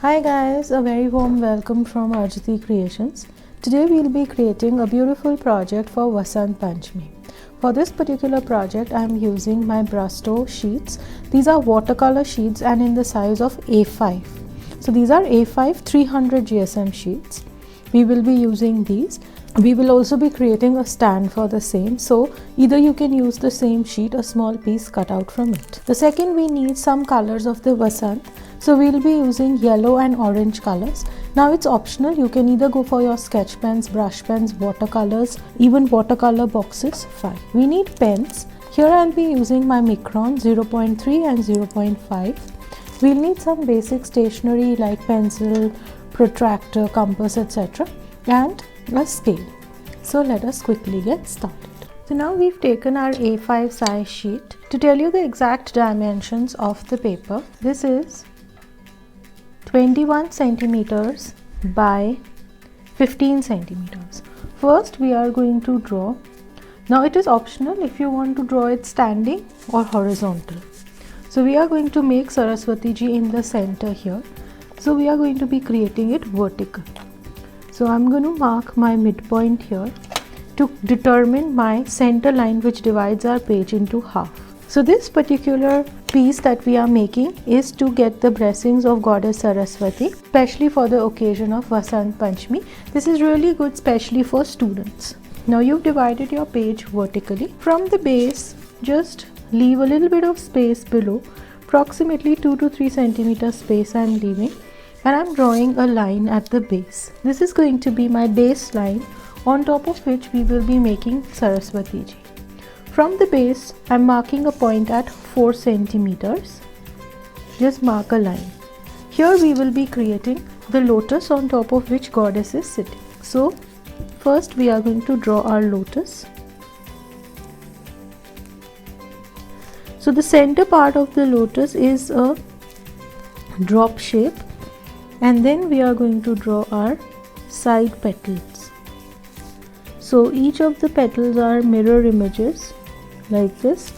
Hi guys, a very warm welcome from Arjati Creations. Today we'll be creating a beautiful project for Vasant Panchami. For this particular project I am using my Brusto sheets. These are watercolor sheets and in the size of A5. So these are A5 300 GSM sheets. We will be using these. We will also be creating a stand for the same, so either you can use the same sheet, a small piece cut out from it. The second, we need some colors of the Vasant, so we'll be using yellow and orange colors. Now it's optional, you can either go for your sketch pens, brush pens, watercolors, even watercolor boxes, fine. We need pens. Here I'll be using my Micron 0.3 and 0.5. We'll need some basic stationery like pencil, protractor, compass, etc. and a scale. So let us quickly get started. So now we've taken our A5 size sheet. To tell you the exact dimensions of the paper, this is 21 centimeters by 15 centimeters. First we are going to draw. Now it is optional if you want to draw it standing or horizontal. So we are going to make Saraswati ji in the center here. So we are going to be creating it vertical. So I'm going to mark my midpoint here to determine my center line which divides our page into half. So this particular piece that we are making is to get the blessings of Goddess Saraswati, especially for the occasion of Vasant Panchami. This is really good, especially for students. Now you've divided your page vertically. From the base, just leave a little bit of space below, approximately 2 to 3 centimeter space I'm leaving. And I'm drawing a line at the base. This is going to be my base line on top of which we will be making Saraswati ji. From the base, I'm marking a point at 4 centimeters. Just mark a line. Here we will be creating the lotus on top of which goddess is sitting. So first we are going to draw our lotus. So the center part of the lotus is a drop shape. And then we are going to draw our side petals. So each of the petals are mirror images like this.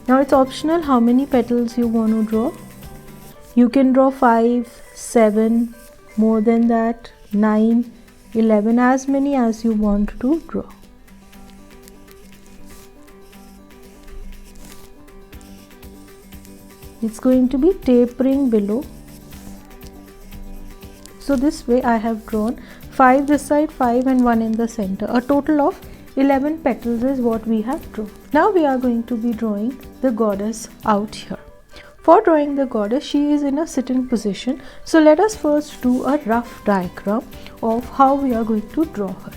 Now it's optional how many petals you want to draw. You can draw 5, 7, more than that, 9, 11, as many as you want to draw. It's going to be tapering below. So this way I have drawn 5 this side, 5 and 1 in the center. A total of 11 petals is what we have drawn. Now we are going to be drawing the goddess out here. For drawing the goddess, she is in a sitting position. So let us first do a rough diagram of how we are going to draw her.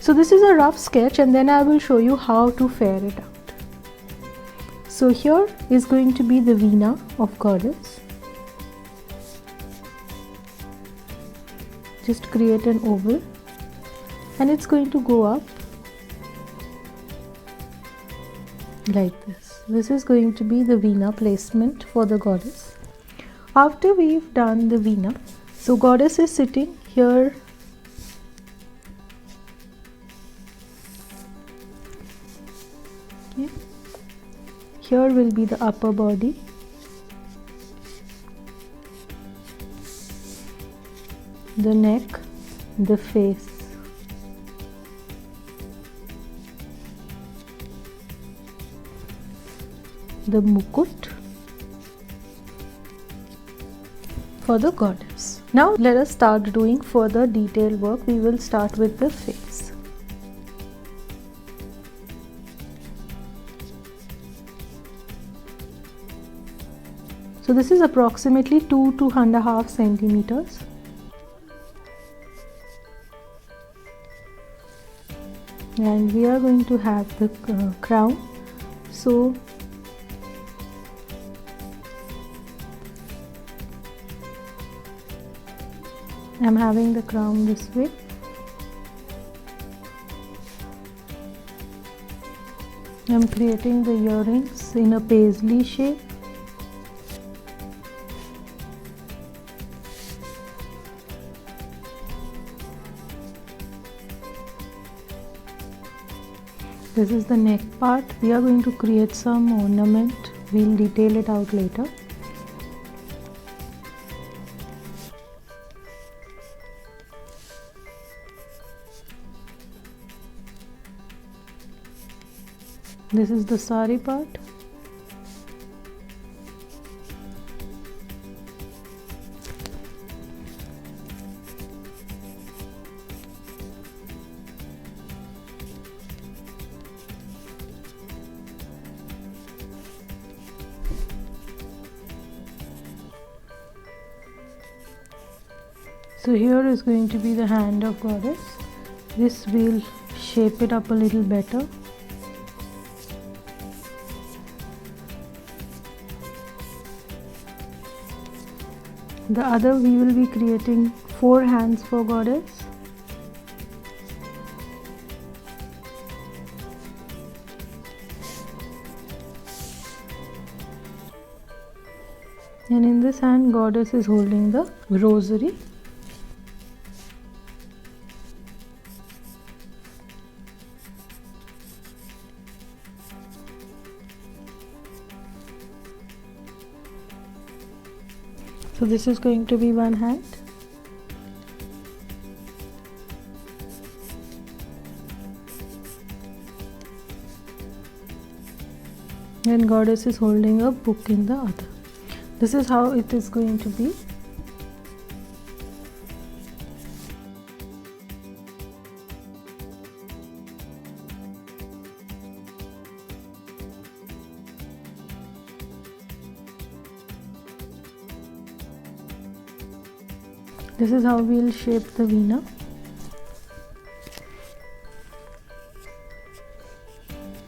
So this is a rough sketch and then I will show you how to fare it out. So here is going to be the veena of goddess. Just create an oval and it's going to go up like this. This is going to be the veena placement for the goddess. After we've done the veena, so goddess is sitting here. Okay. Here will be the upper body. The neck, the face. The mukut for the goddess. Now let us start doing further detailed work. We will start with the face. So this is approximately 2 to 2.5 centimeters. And we are going to have the crown. So I'm having the crown this way. I'm creating the earrings in a paisley shape. This is the neck part. We are going to create some ornament. We'll detail it out later. This is the sari part. So here is going to be the hand of goddess. This will shape it up a little better. The other, we will be creating 4 hands for goddess. And in this hand, goddess is holding the rosary. So this is going to be one hand. And goddess is holding a book in the other. This is how it is going to be. This is how we will shape the veena.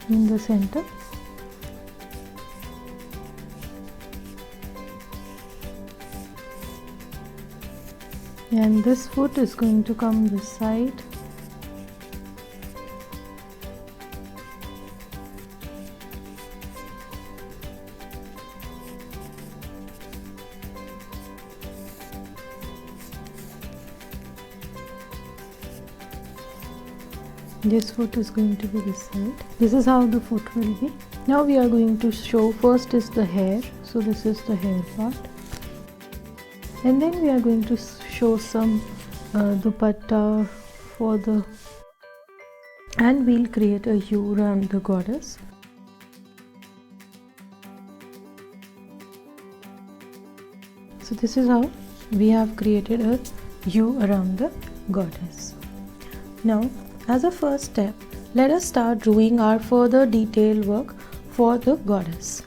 In the center. And this foot is going to come this side. This foot is going to be this side. This is how the foot will be. Now we are going to show, first is the hair. So this is the hair part. And then we are going to show some dupatta for the, and we'll create a U around the goddess. So this is how we have created a U around the goddess. Now, as a first step, let us start doing our further detail work for the goddess.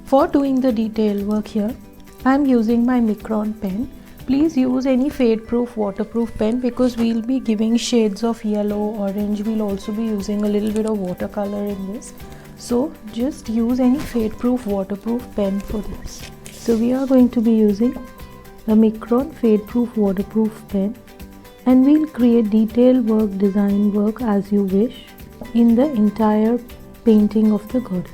For doing the detail work here, I am using my Micron pen. Please use any fade proof waterproof pen because we will be giving shades of yellow, orange. We'll also be using a little bit of watercolor in this. So just use any fade proof waterproof pen for this. So we are going to be using a Micron fade proof waterproof pen. And we'll create detail work, design work as you wish in the entire painting of the goddess.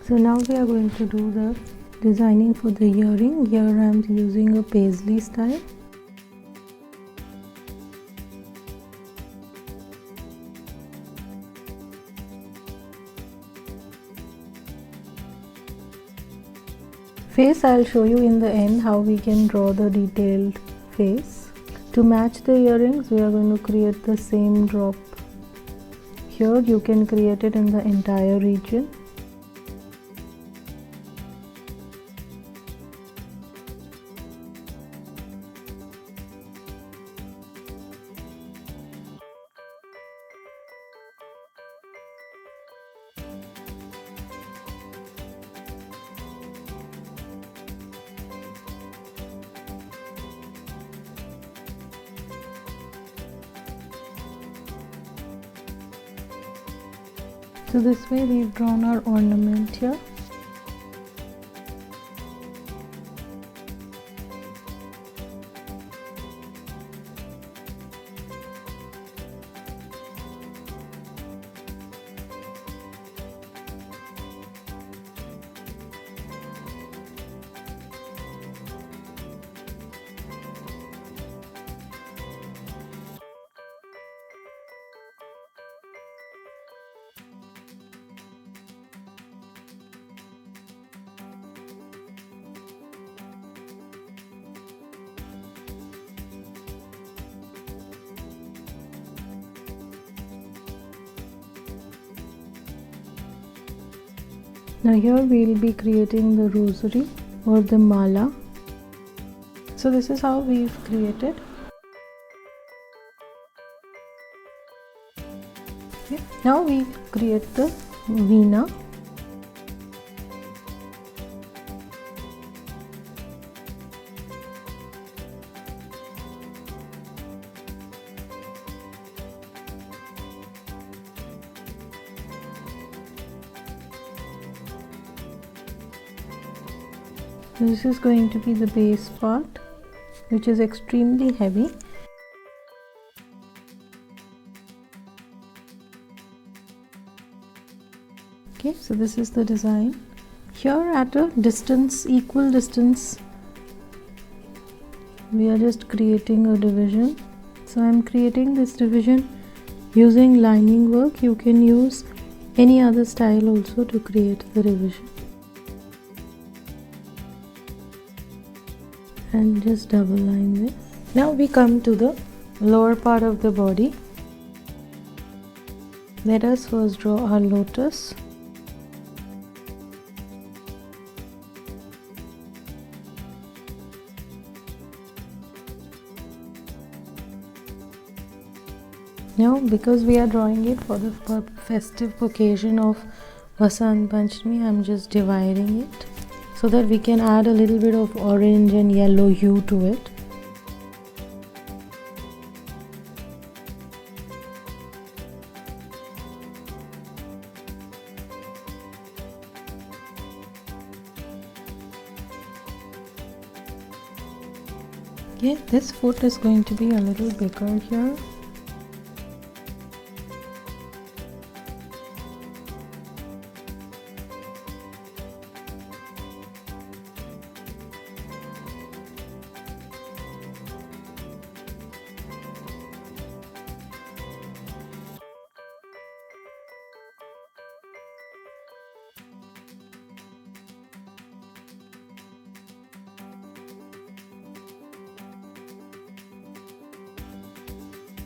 So now we are going to do the designing for the earring. Here I am using a paisley style. Face, I'll show you in the end how we can draw the detailed face. To match the earrings, we are going to create the same drop. Here you can create it in the entire region. So this way we've drawn our ornament here. Now here we will be creating the rosary or the mala. So this is how we've created. Okay. Now we create the veena. This is going to be the base part, which is extremely heavy. Okay, so this is the design. Here at a distance, equal distance, we are just creating a division. So I am creating this division using lining work. You can use any other style also to create the division. And just double line this. Now we come to the lower part of the body. Let us first draw our lotus. Now because we are drawing it for the festive occasion of Vasant Panchami, I am just dividing it, so that we can add a little bit of orange and yellow hue to it. Okay, this foot is going to be a little bigger here.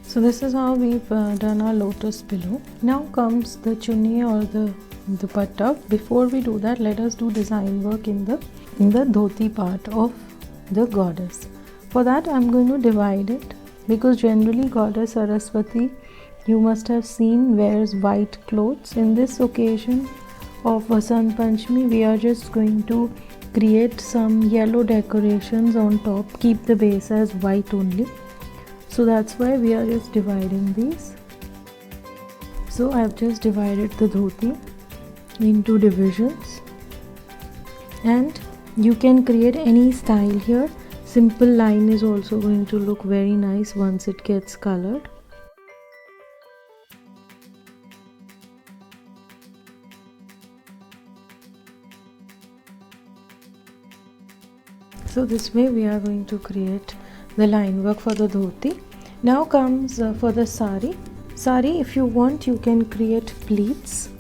So this is how we've done our lotus below. Now comes the chunni or the dupatta. Before we do that, let us do design work in the dhoti part of the goddess. For that I am going to divide it, because generally goddess Saraswati, you must have seen, wears white clothes. In this occasion of Vasant Panchami, we are just going to create some yellow decorations on top, keep the base as white only. So that's why we are just dividing these. So I have just divided the dhoti into divisions, and you can create any style here. Simple line is also going to look very nice once it gets colored. So this way we are going to create the line work for the dhoti. Now comes for the sari. Sari, if you want, you can create pleats.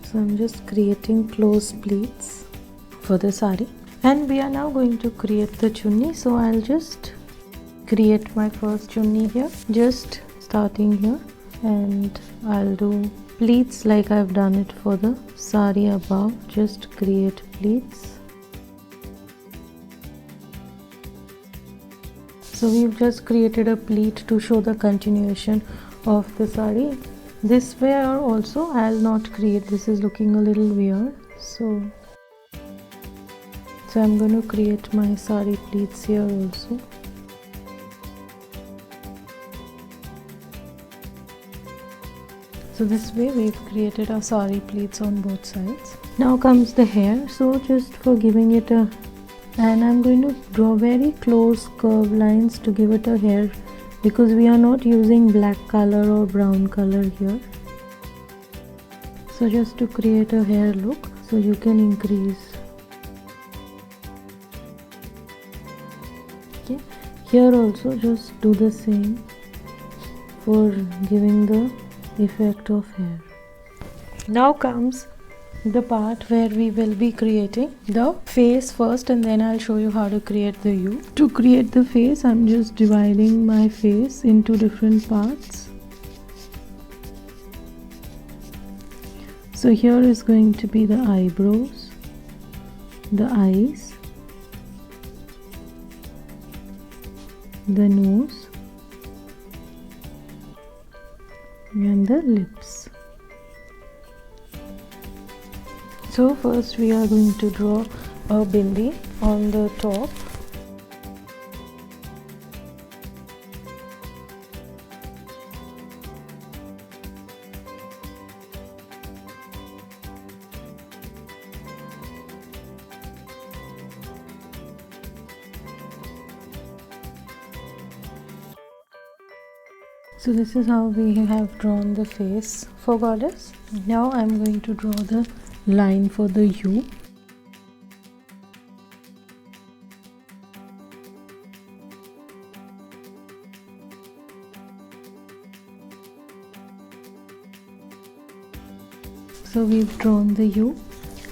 So I'm just creating close pleats for the sari. And we are now going to create the chunni. So I'll just create my first chunni here, just starting here, and I'll do pleats like I've done it for the sari above. Just create pleats. So we've just created a pleat to show the continuation of the sari. This way also I'll not create, this is looking a little weird. So I'm going to create my sari pleats here also. So this way we've created our sari pleats on both sides. Now comes the hair. So just for giving it a, and I'm going to draw very close curve lines to give it a hair, because we are not using black color or brown color here. So just to create a hair look, so you can increase. Okay, here also just do the same for giving the effect of hair. Now comes the part where we will be creating the face first, and then I'll show you how to create the U. To create the face, I'm just dividing my face into different parts. So here is going to be the eyebrows, the eyes, the nose, and the lips. So first we are going to draw a bindi on the top. So this is how we have drawn the face for goddess. Now I am going to draw the line for the U. So we've drawn the U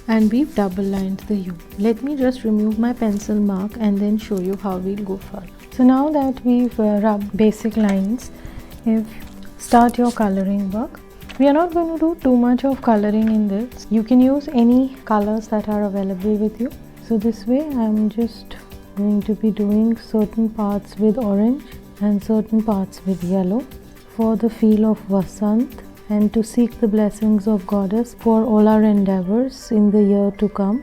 and we've double lined the U. Let me just remove my pencil mark and then show you how we'll go further. So now that we've rubbed basic lines, start your coloring work. We are not going to do too much of coloring in this. You can use any colors that are available with you. So this way I am just going to be doing certain parts with orange and certain parts with yellow for the feel of Vasant and to seek the blessings of goddess for all our endeavors in the year to come.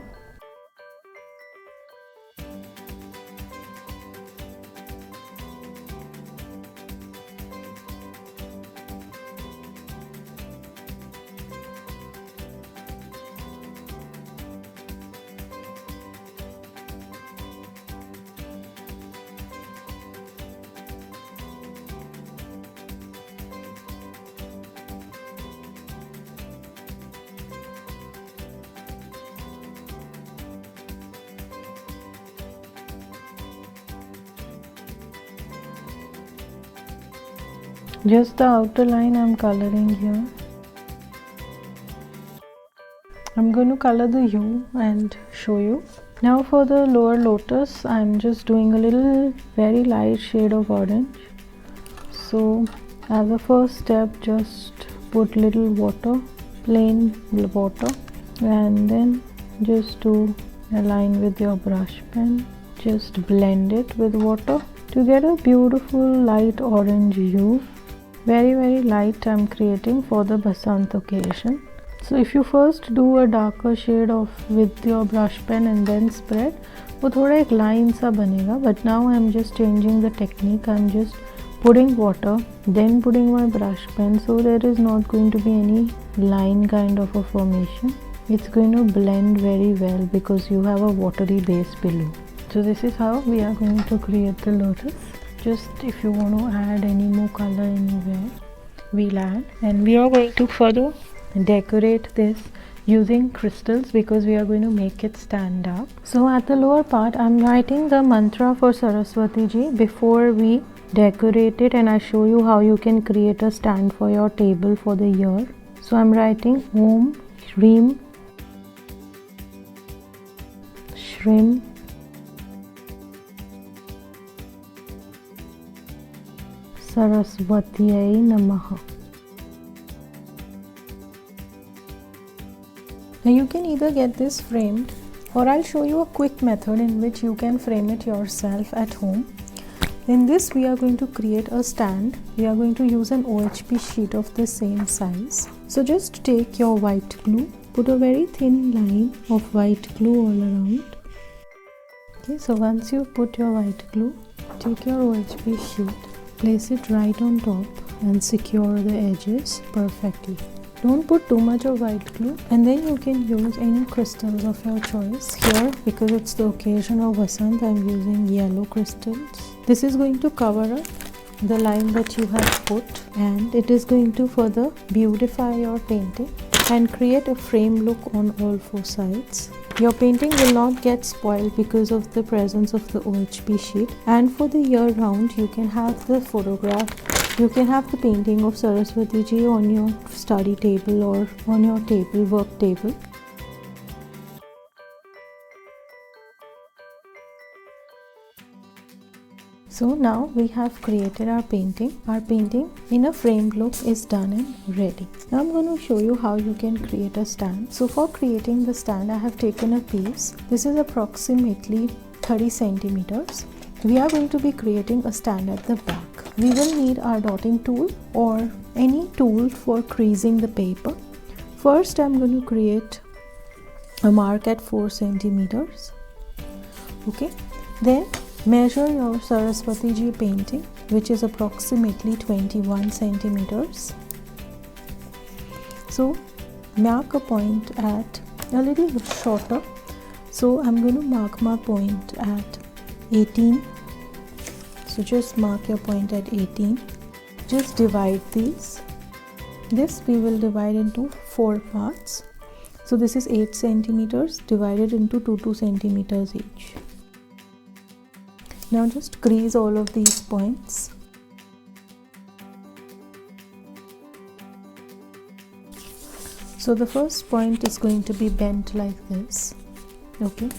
Just the outer line I am coloring here. I'm going to color the U and show you. Now for the lower lotus, I'm just doing a little very light shade of orange. So as a first step, just put little water, plain water, and then just do a line with your brush pen. Just blend it with water to get a beautiful light orange hue. Very light I'm creating for the Vasant occasion. So if you first do a darker shade of with your brush pen and then spread, वो थोड़ा एक line सा बनेगा. But now I'm just changing the technique. I'm just putting water, then putting my brush pen, so there is not going to be any line kind of a formation. It's going to blend very well because you have a watery base below. So this is how we are going to create the lotus. Just if you want to add any more color anywhere, we'll add. And we are going to further decorate this using crystals because we are going to make it stand up. So at the lower part, I'm writing the mantra for Saraswati ji before we decorate it, and I show you how you can create a stand for your table for the year. So I'm writing Om Shrim Shrim Saraswatiyai Namaha. Now you can either get this framed, or I'll show you a quick method in which you can frame it yourself at home. In this we are going to create a stand. We are going to use an OHP sheet of the same size. So just take your white glue, put a very thin line of white glue all around. Okay, so once you put your white glue, take your OHP sheet, place it right on top and secure the edges perfectly. Don't put too much of white glue, and then you can use any crystals of your choice. Here, because it's the occasion of Vasant, I'm using yellow crystals. This is going to cover up the line that you have put, and it is going to further beautify your painting and create a frame look on all four sides. Your painting will not get spoiled because of the presence of the OHP sheet, and for the year round you can have the photograph, you can have the painting of Saraswati ji on your study table or on your table, work table. So now we have created our painting. Our painting in a framed look is done and ready. Now I'm going to show you how you can create a stand. So for creating the stand, I have taken a piece. This is approximately 30 centimeters. We are going to be creating a stand at the back. We will need our dotting tool or any tool for creasing the paper. First, I'm going to create a mark at 4 centimeters. Okay, then measure your Saraswati Ji painting, which is approximately 21 centimeters. So mark a point at a little shorter. So I'm going to mark my point at 18. So just mark your point at 18. Just divide these. This we will divide into 4 parts. So this is 8 centimeters divided into 2 centimeters each. Now just crease all of these points. So the first point is going to be bent like this. Okay.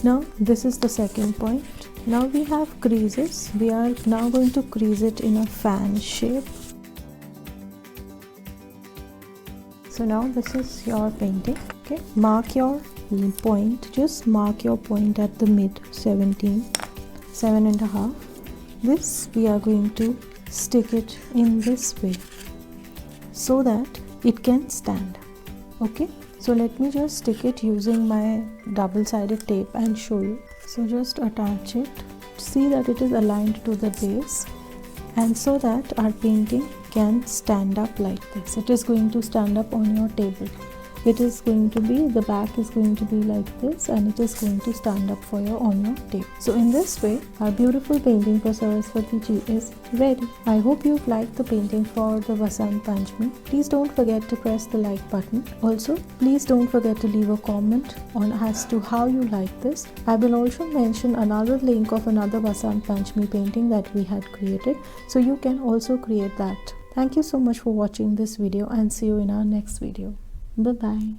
Now this is the second point. Now we have creases. We are now going to crease it in a fan shape. So now this is your painting. Okay, mark your point. Just mark your point at the mid 17, 7.5. This we are going to stick it in this way so that it can stand. Okay, so let me just stick it using my double-sided tape and show you. So just attach it, see that it is aligned to the base, and so that our painting can stand up like this. It is going to stand up on your table. It is going to be, the back is going to be like this, and it is going to stand up for you on your table. So in this way, our beautiful painting for Saraswati Ji is ready. I hope you've liked the painting for the Vasant Panchami. Please don't forget to press the like button. Also, please don't forget to leave a comment on as to how you like this. I will also mention another link of another Vasant Panchami painting that we had created, so you can also create that. Thank you so much for watching this video, and see you in our next video. Bye-bye.